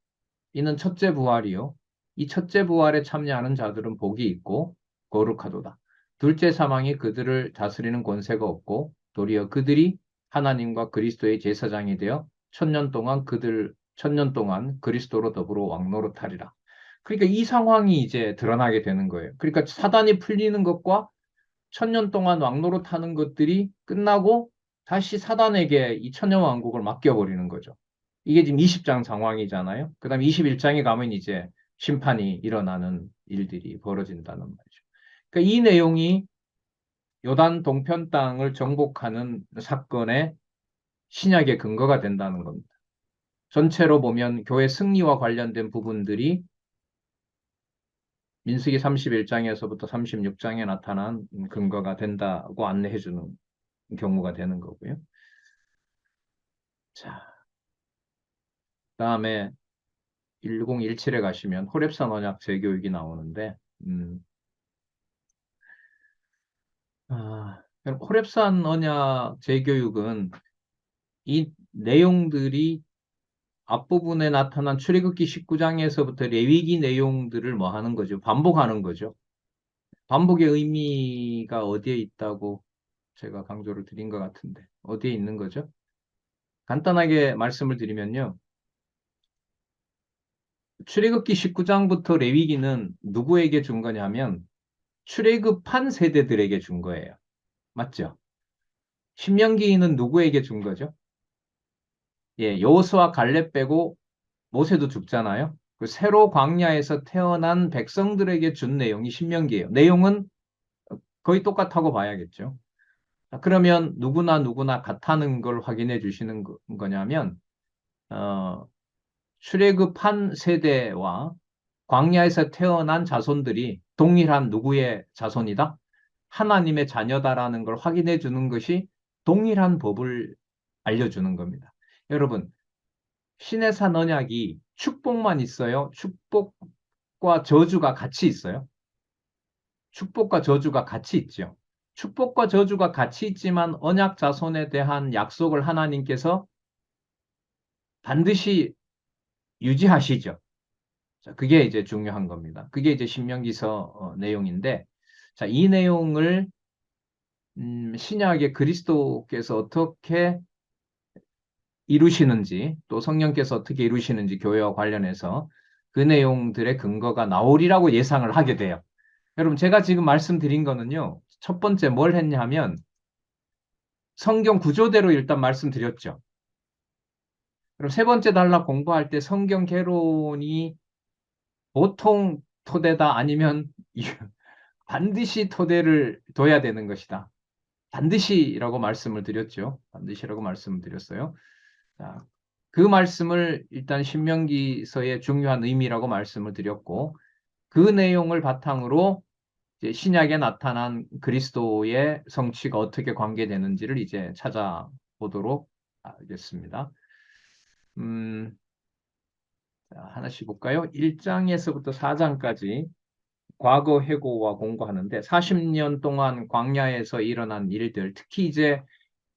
이는 첫째 부활이요. 이 첫째 부활에 참여하는 자들은 복이 있고 거룩하도다. 둘째 사망이 그들을 다스리는 권세가 없고 도리어 그들이 하나님과 그리스도의 제사장이 되어 1000년 동안 1000년 동안 그리스도로 더불어 왕노릇하리라. 그러니까 이 상황이 이제 드러나게 되는 거예요. 그러니까 사단이 풀리는 것과 1000년 동안 왕노릇하는 것들이 끝나고 다시 사단에게 이 천년왕국을 맡겨버리는 거죠. 이게 지금 20장 상황이잖아요. 그 다음에 21장에 가면 이제 심판이 일어나는 일들이 벌어진다는 말이죠. 그러니까 이 내용이 요단 동편 땅을 정복하는 사건의 신약의 근거가 된다는 겁니다. 전체로 보면 교회 승리와 관련된 부분들이 민수기 31장에서부터 36장에 나타난 근거가 된다고 안내해 주는 경우가 되는 거고요. 자, 그다음에 1017에 가시면 호렙산 언약 재교육이 나오는데 호렙산 언약 재교육은 이 내용들이 앞부분에 나타난 출애굽기 19장에서부터 레위기 내용들을 뭐 하는 거죠? 반복하는 거죠. 반복의 의미가 어디에 있다고 제가 강조를 드린 것 같은데 어디에 있는 거죠? 간단하게 말씀을 드리면요. 출애굽기 19장부터 레위기는 누구에게 준 거냐면 출애굽한 세대들에게 준 거예요. 맞죠? 신명기는 누구에게 준 거죠? 예, 여호수아 갈렙 빼고 모세도 죽잖아요. 그 새로 광야에서 태어난 백성들에게 준 내용이 신명기예요. 내용은 거의 똑같다고 봐야겠죠. 자, 그러면 누구나 같다는 걸 확인해 주시는 거냐면 어, 출애굽한 세대와 광야에서 태어난 자손들이 동일한 누구의 자손이다? 하나님의 자녀다라는 걸 확인해 주는 것이 동일한 법을 알려주는 겁니다. 여러분, 신의 산 언약이 축복만 있어요? 축복과 저주가 같이 있어요? 축복과 저주가 같이 있죠. 축복과 저주가 같이 있지만 언약 자손에 대한 약속을 하나님께서 반드시 유지하시죠. 자, 그게 이제 중요한 겁니다. 그게 이제 신명기서 내용인데, 자, 이 내용을 신약의 그리스도께서 어떻게 이루시는지, 또 성령께서 어떻게 이루시는지 교회와 관련해서 그 내용들의 근거가 나오리라고 예상을 하게 돼요. 여러분, 제가 지금 말씀드린 거는요, 첫 번째 뭘 했냐 하면 성경 구조대로 일단 말씀드렸죠. 그럼 세 번째 단락 공부할 때 성경 개론이 보통 토대다 아니면 반드시 토대를 둬야 되는 것이다. 반드시라고 말씀을 드렸죠. 반드시라고 말씀을 드렸어요. 자, 그 말씀을 일단 신명기서의 중요한 의미라고 말씀을 드렸고 그 내용을 바탕으로 이제 신약에 나타난 그리스도의 성취가 어떻게 관계되는지를 이제 찾아보도록 하겠습니다. 자, 하나씩 볼까요? 1장에서부터 4장까지 과거 회고와 공부하는데 40년 동안 광야에서 일어난 일들, 특히 이제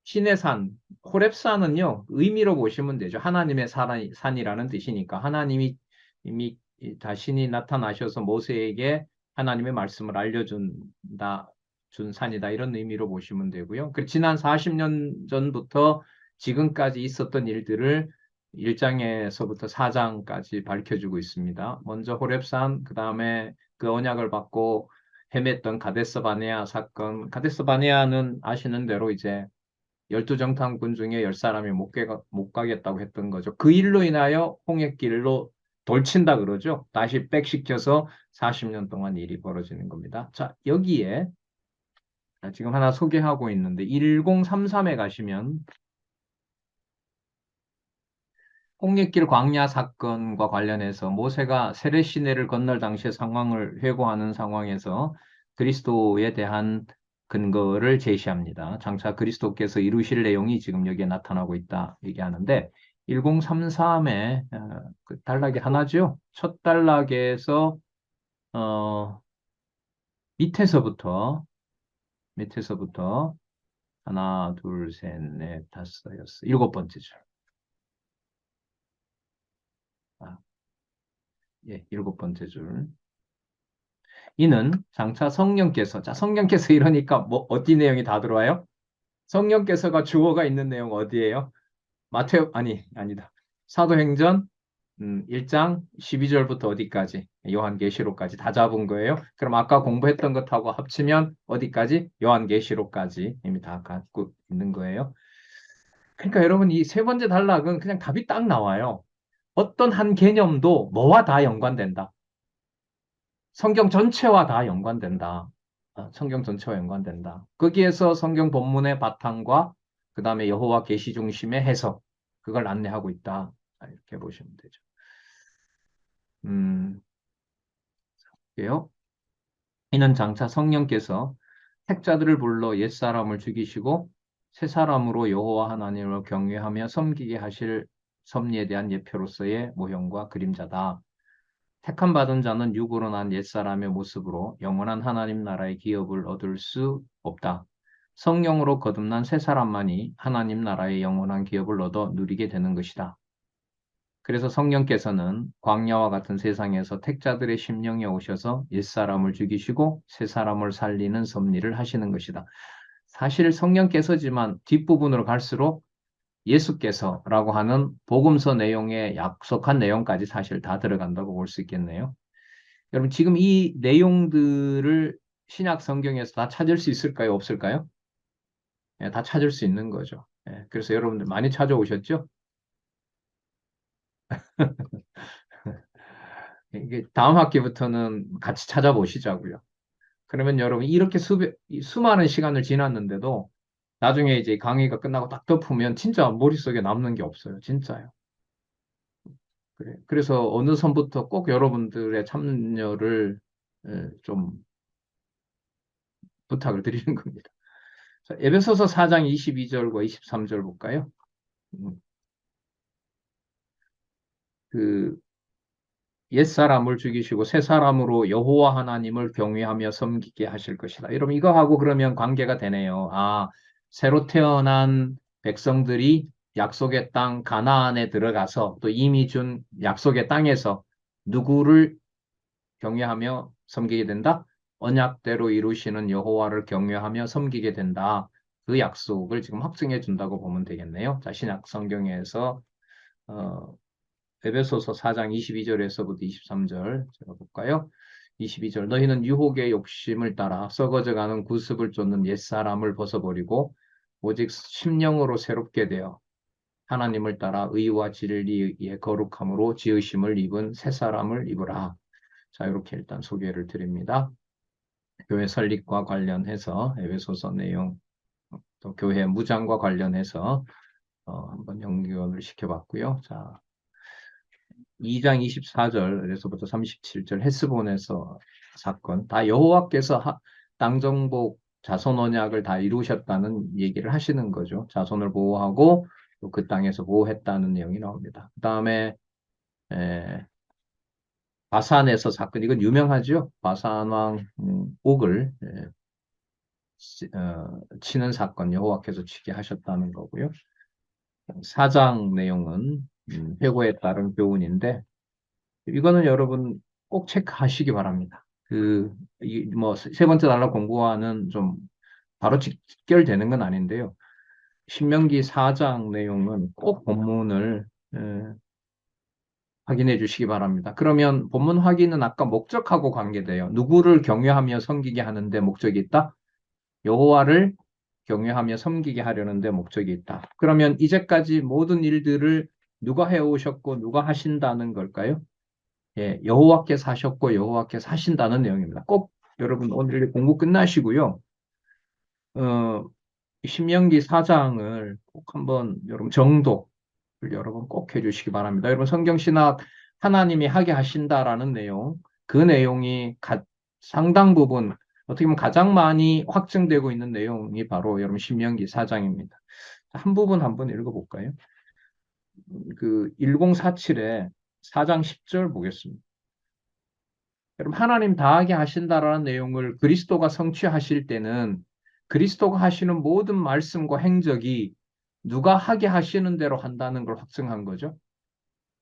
시내산, 호렙산은요, 의미로 보시면 되죠. 하나님의 산이라는 뜻이니까 하나님이 이미 자신이 나타나셔서 모세에게 하나님의 말씀을 알려준다, 준 산이다, 이런 의미로 보시면 되고요. 그 지난 40년 전부터 지금까지 있었던 일들을 1장에서부터 4장까지 밝혀주고 있습니다. 먼저 호렙산, 그 다음에 그 언약을 받고 헤맸던 가데스 바네아 사건. 가데스 바네아는 아시는 대로 이제 12정탐꾼 중에 10사람이 못 가겠다고 했던 거죠. 그 일로 인하여 홍해길로 돌친다 그러죠. 다시 백시켜서 40년 동안 일이 벌어지는 겁니다. 자, 여기에 지금 하나 소개하고 있는데 1033에 가시면 홍익길 광야 사건과 관련해서 모세가 세례 시내를 건널 당시의 상황을 회고하는 상황에서 그리스도에 대한 근거를 제시합니다. 장차 그리스도께서 이루실 내용이 지금 여기에 나타나고 있다 얘기하는데 1033에 그 단락이 하나죠. 첫 단락에서 어, 밑에서부터 밑에서부터 하나, 둘, 셋, 넷, 다섯, 여섯, 일곱 번째 줄. 아, 예, 일곱 번째 줄. 이는 장차 성령께서, 자, 성령께서 이러니까 뭐, 어디 내용이 다 들어와요? 성령께서가 주어가 있는 내용 어디예요? 마테오, 아니다. 사도행전 1장 12절부터 어디까지? 요한계시록까지 다 잡은 거예요. 그럼 아까 공부했던 것하고 합치면 어디까지? 요한계시록까지 이미 다 갖고 있는 거예요. 그러니까 여러분 이 세 번째 단락은 그냥 답이 딱 나와요. 어떤 한 개념도 뭐와 다 연관된다. 성경 전체와 다 연관된다. 성경 전체와 연관된다. 거기에서 성경 본문의 바탕과 그 다음에 여호와 계시 중심의 해석, 그걸 안내하고 있다. 이렇게 보시면 되죠. 예요. 이는 장차 성령께서 택자들을 불러 옛사람을 죽이시고 새 사람으로 여호와 하나님을 경외하며 섬기게 하실 섭리에 대한 예표로서의 모형과 그림자다. 택함 받은 자는 육으로 난 옛사람의 모습으로 영원한 하나님 나라의 기업을 얻을 수 없다. 성령으로 거듭난 새 사람만이 하나님 나라의 영원한 기업을 얻어 누리게 되는 것이다. 그래서 성령께서는 광야와 같은 세상에서 택자들의 심령에 오셔서 옛사람을 죽이시고 새 사람을 살리는 섭리를 하시는 것이다. 사실 성령께서지만 뒷부분으로 갈수록 예수께서라고 하는 복음서 내용에 약속한 내용까지 사실 다 들어간다고 볼 수 있겠네요. 여러분 지금 이 내용들을 신약 성경에서 다 찾을 수 있을까요? 없을까요? 예, 다 찾을 수 있는 거죠. 예, 그래서 여러분들 많이 찾아오셨죠? 이게 다음 학기부터는 같이 찾아보시자고요. 그러면 여러분 이렇게 수많은 시간을 지났는데도 나중에 이제 강의가 끝나고 딱 덮으면 진짜 머릿속에 남는 게 없어요. 진짜요. 그래. 그래서 어느 선부터 꼭 여러분들의 참여를 좀 부탁을 드리는 겁니다. 자, 에베소서 4장 22절과 23절 볼까요? 음, 그 옛사람을 죽이시고 새 사람으로 여호와 하나님을 경외하며 섬기게 하실 것이다. 여러분 이거 하고 그러면 관계가 되네요. 아, 새로 태어난 백성들이 약속의 땅 가나안에 들어가서 또 이미 준 약속의 땅에서 누구를 경외하며 섬기게 된다? 언약대로 이루시는 여호와를 경외하며 섬기게 된다. 그 약속을 지금 확증해 준다고 보면 되겠네요. 자, 신약 성경에서 어, 에베소서 4장 22절에서부터 23절 제가 볼까요? 22절 너희는 유혹의 욕심을 따라 썩어져가는 구습을 쫓는 옛사람을 벗어버리고 오직 심령으로 새롭게 되어 하나님을 따라 의와 진리의 거룩함으로 지으심을 입은 새 사람을 입으라. 자, 이렇게 일단 소개를 드립니다. 교회 설립과 관련해서 에베소서 내용, 또 교회 무장과 관련해서 한번 연결을 시켜봤고요. 자, 2장 24절에서부터 37절 헤스본에서 사건, 다 여호와께서 땅정복 자손 언약을 다 이루셨다는 얘기를 하시는 거죠. 자손을 보호하고 또 그 땅에서 보호했다는 내용이 나옵니다. 그 다음에 바산에서 사건, 이건 유명하죠. 바산 왕 옥을 치는 사건, 여호와께서 치게 하셨다는 거고요. 4장 내용은 회고에 따른 교훈인데 이거는 여러분 꼭 체크하시기 바랍니다. 뭐, 세 번째 단락 공부와는 좀 바로 직결되는 건 아닌데요. 신명기 4장 내용은 꼭 본문을 에, 확인해 주시기 바랍니다. 그러면 본문 확인은 아까 목적하고 관계돼요. 누구를 경외하며 섬기게 하는데 목적이 있다? 여호와를 경외하며 섬기게 하려는데 목적이 있다. 그러면 이제까지 모든 일들을 누가 해오셨고 누가 하신다는 걸까요? 예, 여호와께서 하셨고 여호와께서 하신다는 내용입니다. 꼭 여러분 오늘 공부 끝나시고요. 어, 신명기 4장을 꼭 한번 여러분 정독을 여러분 꼭 해주시기 바랍니다. 여러분 성경 신학 하나님이 하게 하신다라는 내용, 그 내용이 상당 부분 어떻게 보면 가장 많이 확증되고 있는 내용이 바로 여러분 신명기 4장입니다. 한 부분 한번 읽어볼까요? 그 1047에 4장 10절 보겠습니다. 여러분 하나님 다하게 하신다라는 내용을 그리스도가 성취하실 때는 그리스도가 하시는 모든 말씀과 행적이 누가 하게 하시는 대로 한다는 걸 확증한 거죠.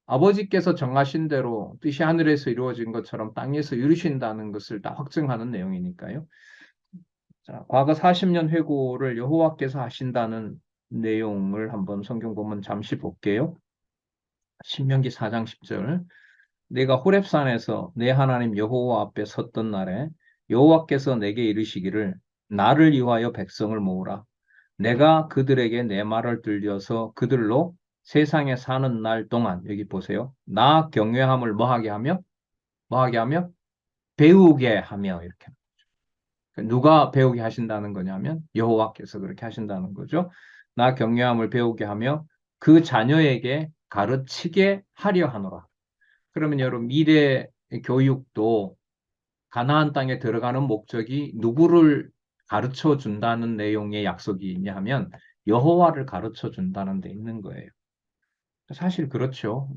아버지께서 정하신 대로 뜻이 하늘에서 이루어진 것처럼 땅에서 이루신다는 것을 다 확증하는 내용이니까요. 자, 과거 40년 회고를 여호와께서 하신다는 내용을 한번 성경 보면 잠시 볼게요. 신명기 4장 10절. 내가 호렙산에서 내 하나님 여호와 앞에 섰던 날에 여호와께서 내게 이르시기를 나를 위하여 백성을 모으라. 내가 그들에게 내 말을 들려서 그들로 세상에 사는 날 동안 여기 보세요. 나 경외함을 뭐하게 하며 배우게 하며 이렇게. 누가 배우게 하신다는 거냐면 여호와께서 그렇게 하신다는 거죠. 나 경외함을 배우게 하며 그 자녀에게 가르치게 하려 하노라. 그러면 여러분 미래 교육도 가나안 땅에 들어가는 목적이 누구를 가르쳐 준다는 내용의 약속이 있냐 하면 여호와를 가르쳐 준다는 데 있는 거예요. 사실 그렇죠.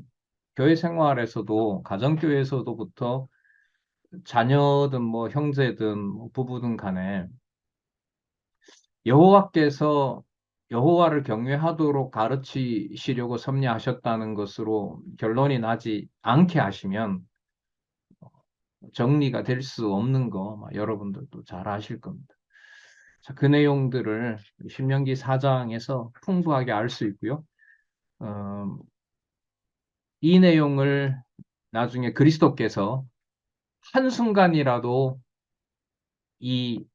교회 생활에서도 가정교회에서도부터 자녀든 뭐 형제든 뭐 부부든 간에 여호와께서 여호와를 경외하도록 가르치시려고 섭리하셨다는 것으로 결론이 나지 않게 하시면 정리가 될 수 없는 거 여러분들도 잘 아실 겁니다. 자, 그 내용들을 신명기 4장에서 풍부하게 알 수 있고요. 어, 이 내용을 나중에 그리스도께서 한순간이라도 이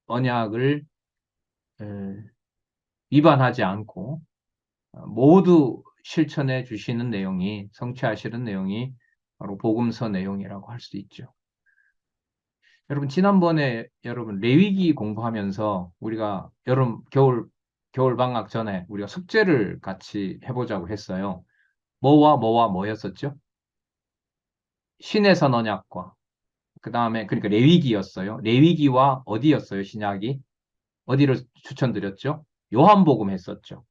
언약을 에, 위반하지 않고 모두 실천해 주시는 내용이 성취하시는 내용이 바로 복음서 내용이라고 할 수 있죠. 여러분 지난번에 여러분 레위기 공부하면서 우리가 여름 겨울 방학 전에 우리가 숙제를 같이 해보자고 했어요. 뭐와 뭐였었죠? 신에서 언약과 그 다음에 그러니까 레위기였어요. 레위기와 어디였어요? 신약이 어디를 추천드렸죠? 요한복음 했었죠.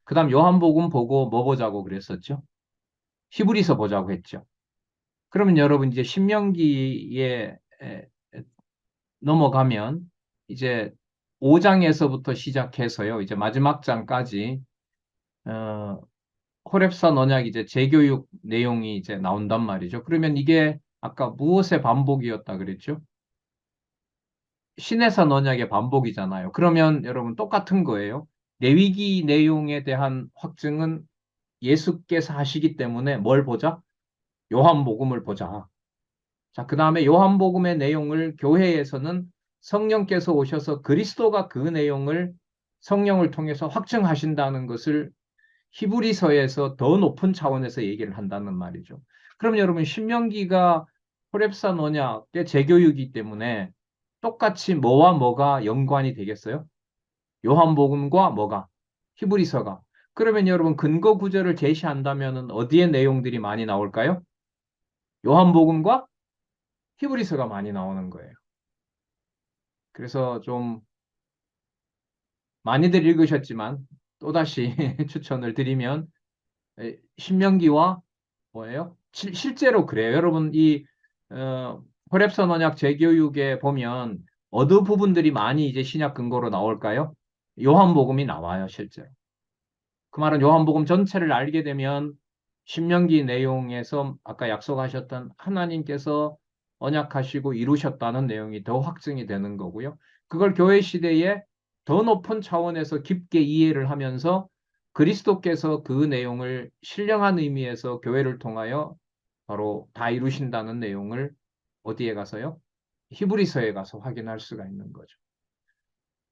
그 다음 요한복음 보고 뭐 보자고 그랬었죠? 히브리서 보자고 했죠. 그러면 여러분 이제 신명기에 넘어가면 이제 5장에서부터 시작해서요. 이제 마지막 장까지 어, 호렙산 언약 이제 재교육 내용이 이제 나온단 말이죠. 그러면 이게 아까 무엇의 반복이었다 그랬죠? 신해산 언약의 반복이잖아요. 그러면 여러분 똑같은 거예요. 레위기 내용에 대한 확증은 예수께서 하시기 때문에 뭘 보자? 요한복음을 보자. 자, 그 다음에 요한복음의 내용을 교회에서는 성령께서 오셔서 그리스도가 그 내용을 성령을 통해서 확증하신다는 것을 히브리서에서 더 높은 차원에서 얘기를 한다는 말이죠. 그럼 여러분 신명기가 호렙산 언약의 재교육이기 때문에 똑같이 뭐와 뭐가 연관이 되겠어요? 요한복음과 뭐가? 히브리서가. 그러면 여러분 근거 구절을 제시한다면 어디에 내용들이 많이 나올까요? 요한복음과 히브리서가 많이 나오는 거예요. 그래서 좀 많이들 읽으셨지만 또다시 추천을 드리면 신명기와 뭐예요? 실제로 그래요. 여러분 이 호렙산 언약 재교육에 보면 어느 부분들이 많이 이제 신약 근거로 나올까요? 요한복음이 나와요, 실제로. 그 말은 요한복음 전체를 알게 되면 신명기 내용에서 아까 약속하셨던 하나님께서 언약하시고 이루셨다는 내용이 더 확증이 되는 거고요. 그걸 교회 시대에 더 높은 차원에서 깊게 이해를 하면서 그리스도께서 그 내용을 신령한 의미에서 교회를 통하여 바로 다 이루신다는 내용을 어디에 가서요? 히브리서에 가서 확인할 수가 있는 거죠.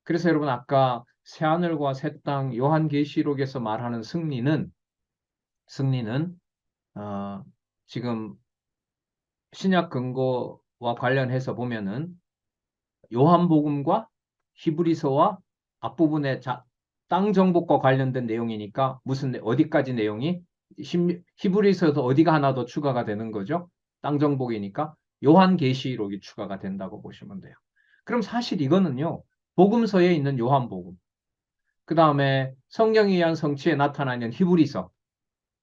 그래서 여러분 아까 새하늘과 새 땅 요한계시록에서 말하는 승리는 어, 지금 신약 근거와 관련해서 보면은 요한복음과 히브리서와 앞부분의 땅 정복과 관련된 내용이니까 어디까지 내용이 히브리서에서 어디가 하나 더 추가가 되는 거죠? 땅 정복이니까 요한계시록이 추가가 된다고 보시면 돼요. 그럼 사실 이거는요. 복음서에 있는 요한복음, 그 다음에 성령에 의한 성취에 나타나는 히브리서,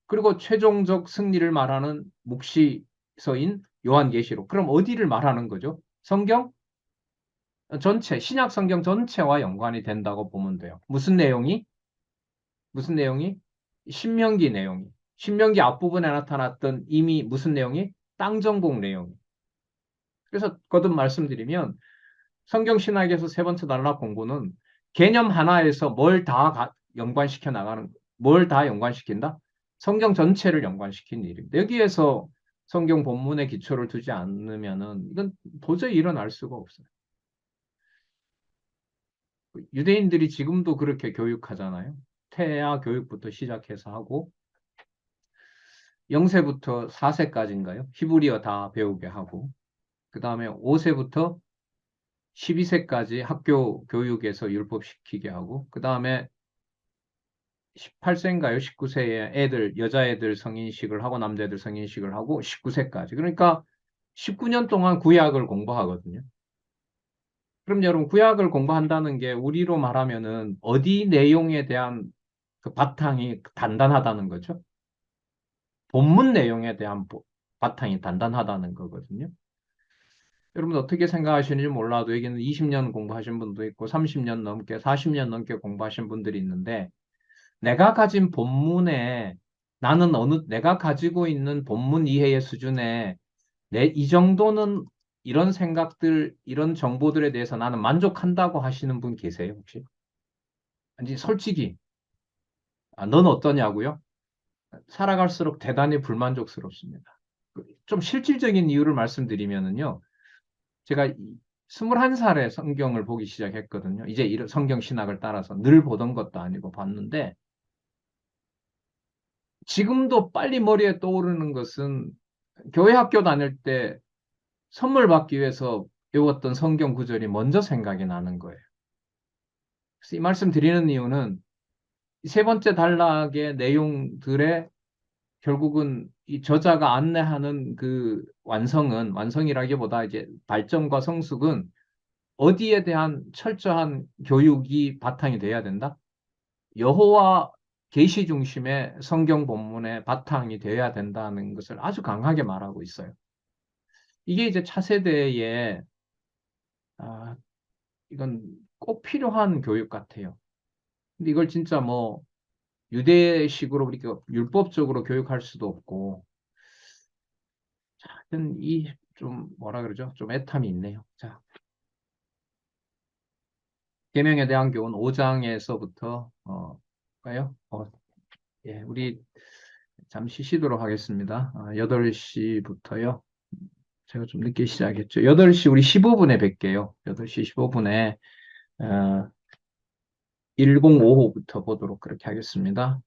그리고 최종적 승리를 말하는 묵시서인 요한계시록. 그럼 어디를 말하는 거죠? 성경 전체, 신약 성경 전체와 연관이 된다고 보면 돼요. 무슨 내용이? 신명기 내용이. 신명기 앞부분에 나타났던 이미 무슨 내용이? 땅 정복 내용이. 그래서 거듭 말씀드리면 성경 신학에서 세 번째 단락 공부는 개념 하나에서 뭘 다 연관시킨다? 성경 전체를 연관시킨 일입니다. 여기에서 성경 본문의 기초를 두지 않으면은 이건 도저히 일어날 수가 없어요. 유대인들이 지금도 그렇게 교육하잖아요. 태아 교육부터 시작해서 하고 0세부터 4세까지인가요? 히브리어 다 배우게 하고 그 다음에 5세부터 12세까지 학교 교육에서 율법시키게 하고 그 다음에 18세인가요? 19세에 여자애들 성인식을 하고 남자애들 성인식을 하고 19세까지. 그러니까 19년 동안 구약을 공부하거든요. 그럼 여러분 구약을 공부한다는 게 우리로 말하면은 어디 내용에 대한 그 바탕이 단단하다는 거죠. 본문 내용에 대한 바탕이 단단하다는 거거든요. 여러분 어떻게 생각하시는지 몰라도 여기는 20년 공부하신 분도 있고 30년 넘게 40년 넘게 공부하신 분들이 있는데 내가 가진 본문에 내가 가지고 있는 본문 이해의 수준에 이 정도는 이런 생각들, 이런 정보들에 대해서 나는 만족한다고 하시는 분 계세요, 혹시? 아니, 솔직히, 넌 어떠냐고요? 살아갈수록 대단히 불만족스럽습니다. 좀 실질적인 이유를 말씀드리면은요, 제가 21살에 성경을 보기 시작했거든요. 이제 이런 성경 신학을 따라서 늘 보던 것도 아니고 봤는데, 지금도 빨리 머리에 떠오르는 것은 교회 학교 다닐 때 선물 받기 위해서 외웠던 성경 구절이 먼저 생각이 나는 거예요. 그래서 이 말씀 드리는 이유는 세 번째 단락의 내용들의 결국은 이 저자가 안내하는 그 완성이라기보다 이제 발전과 성숙은 어디에 대한 철저한 교육이 바탕이 돼야 된다? 여호와 계시 중심의 성경 본문의 바탕이 되어야 된다는 것을 아주 강하게 말하고 있어요. 이게 이제 차세대에 아, 이건 꼭 필요한 교육 같아요. 근데 이걸 진짜 뭐 유대식으로 그렇게 율법적으로 교육할 수도 없고 하여튼 이 좀 뭐라 그러죠? 좀 애탐이 있네요. 자, 계명에 대한 교훈 5장에서부터 가요? 예, 우리 잠시 쉬도록 하겠습니다. 8시부터요. 제가 좀 늦게 시작했죠. 8시 우리 15분에 뵐게요. 8시 15분에 1055부터 보도록 그렇게 하겠습니다.